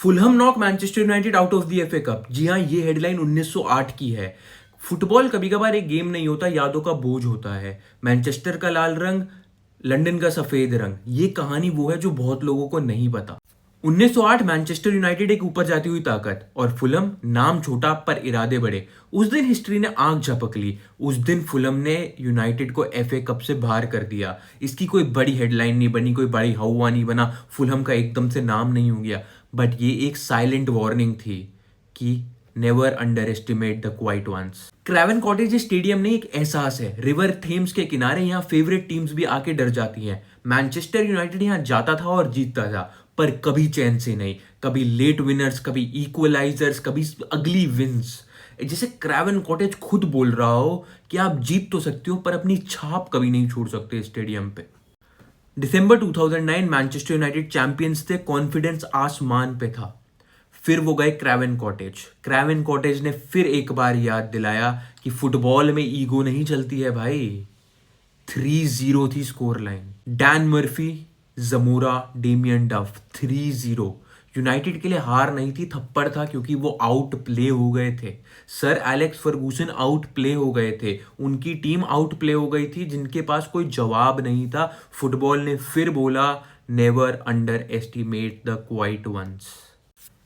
Fulham knock Manchester United out of the FA cup. जी हाँ, ये हेडलाइन 1908 की है। फुटबॉल कभी कभार एक गेम नहीं होता, यादों का बोझ होता है। मैनचेस्टर का लाल रंग, लंदन का सफेद रंग, ये कहानी वो है जो बहुत लोगों को नहीं पता। 1908 मैनचेस्टर यूनाइटेड एक ऊपर जाती हुई ताकत और फुलहम नाम छोटा पर इरादे बड़े। उस दिन हिस्ट्री ने आंख झपक ली। उस दिन फुलहम ने यूनाइटेड को एफए कप से बाहर कर दिया। इसकी कोई बड़ी हेडलाइन नहीं बनी, कोई बड़ी हवा नहीं बना, फुलहम का एकदम से नाम नहीं हो गया। बट ये एक साइलेंट वार्निंग थी कि never underestimate the quiet ones. Craven Cottage stadium ने एक एहसास है, रिवर थेम्स के किनारे यहाँ फेवरेट टीम्स भी आके डर जाती हैं। मैनचेस्टर यूनाइटेड यहाँ जाता था और जीतता था, पर कभी चैन से नहीं। कभी लेट विनर्स, कभी इक्वलाइजर्स, कभी अगली विंस। जैसे क्रेवन कॉटेज खुद बोल रहा हो कि आप जीत तो सकते हो पर अपनी छाप कभी नहीं छोड़ सकते स्टेडियम पे। दिसंबर 2009 मैनचेस्टर यूनाइटेड चैंपियंस थे, कॉन्फिडेंस आसमान पे था। फिर वो गए क्रेवन कॉटेज। क्रेवन कॉटेज ने फिर एक बार याद दिलाया कि फुटबॉल में ईगो नहीं चलती है भाई। 3-0 थी score line. Dan Murphy, Zamora, Damien Duff, 3-0। United के लिए हार नहीं थी, थप्पड़ था, क्योंकि वो आउट प्ले हो गए थे। Sir Alex Ferguson out play हो गए थे। उनकी टीम आउट प्ले हो गई थी, जिनके पास कोई जवाब नहीं था। फुटबॉल ने फिर बोला, never underestimate the quiet ones.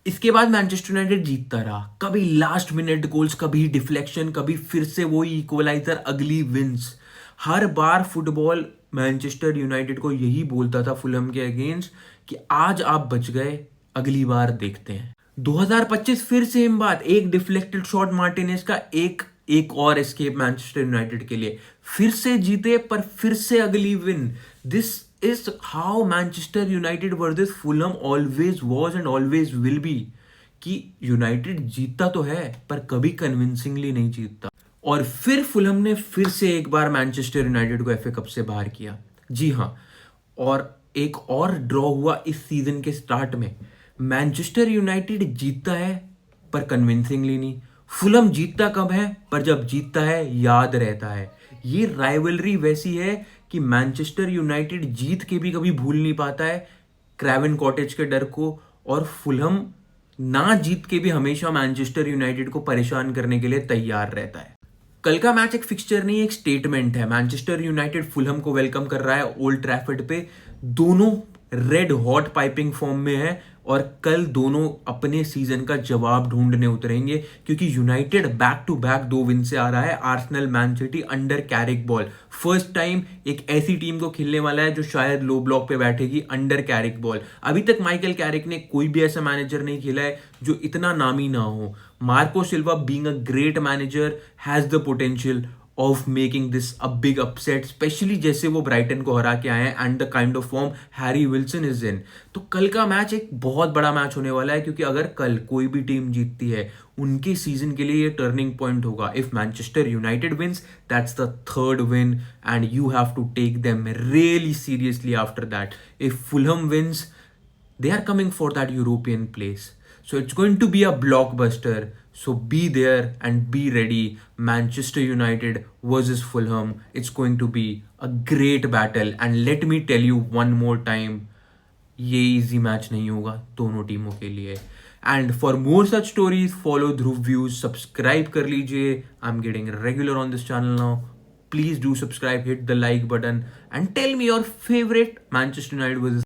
इसके बाद मैनचेस्टर यूनाइटेड जीतता रहा। कभी लास्ट मिनट गोल्स, कभी डिफ्लेक्शन, कभी फिर से वही इक्वलाइजर, अगली विंस। हर बार फुटबॉल मैनचेस्टर यूनाइटेड को यही बोलता था फुलहम के अगेंस्ट कि आज आप बच गए, अगली बार देखते हैं। 2025 फिर सेम बात, एक डिफ्लेक्टेड शॉट मार्टिनेज का, एक और एस्केप मैनचेस्टर यूनाइटेड के लिए। फिर से जीते पर फिर से अगली win. This is how Manchester United versus Fulham always was and always will be। कि यूनाइटेड जीतता तो है पर कभी कन्विंसिंगली नहीं जीतता। और फिर फुलहम ने फिर से एक बार मैनचेस्टर यूनाइटेड को एफए कप से बाहर किया। जी हाँ, और एक और ड्रॉ हुआ इस सीजन के स्टार्ट में। मैनचेस्टर यूनाइटेड जीतता है पर कन्विंसिंगली नहीं। फुलहम जीतता कब है, पर जब जीतता है याद रहता है। ये राइवलरी वैसी है कि मैनचेस्टर यूनाइटेड जीत के भी कभी भूल नहीं पाता है क्रेवन कॉटेज के डर को, और फुलहम ना जीत के भी हमेशा मैनचेस्टर यूनाइटेड को परेशान करने के लिए तैयार रहता है। कल का मैच एक फिक्सचर नहीं, एक स्टेटमेंट है। मैनचेस्टर यूनाइटेड फुलहम को वेलकम कर रहा है ओल्ड ट्रैफर्ड पे। दोनों रेड हॉट पाइपिंग फॉर्म में है और कल दोनों अपने सीजन का जवाब ढूंढने उतरेंगे, क्योंकि United back to back 2 win से आ रहा है। Arsenal, Man City under Carrick ball. First time एक ऐसी टीम को खेलने वाला है जो शायद लो ब्लॉक पे बैठेगी अंडर कैरिक बॉल। अभी तक माइकल कैरिक ने कोई भी ऐसा मैनेजर नहीं खेला है जो इतना नामी ना हो। Marco Silva being a great manager has the potential of making this a big upset, specially जैसे वो ब्राइटन को हरा के आए हैं and the kind of form Harry Wilson is in. तो कल का मैच एक बहुत बड़ा मैच होने वाला है, क्योंकि अगर कल कोई भी टीम जीतती है उनके सीजन के लिए ये टर्निंग पॉइंट होगा। If Manchester United wins, that's the third win and you have to take them really seriously after that. If Fulham wins, they are coming for that European place. So it's going to be a blockbuster. So be there and be ready. Manchester United versus Fulham. It's going to be a great battle. And let me tell you one more time, ये easy match नहीं होगा दोनों टीमों के लिए। And for more such stories, follow Dhruv Views. Subscribe कर लीजिए. I'm getting regular on this channel now. Please do subscribe, hit the like button, and tell me your favorite Manchester United versus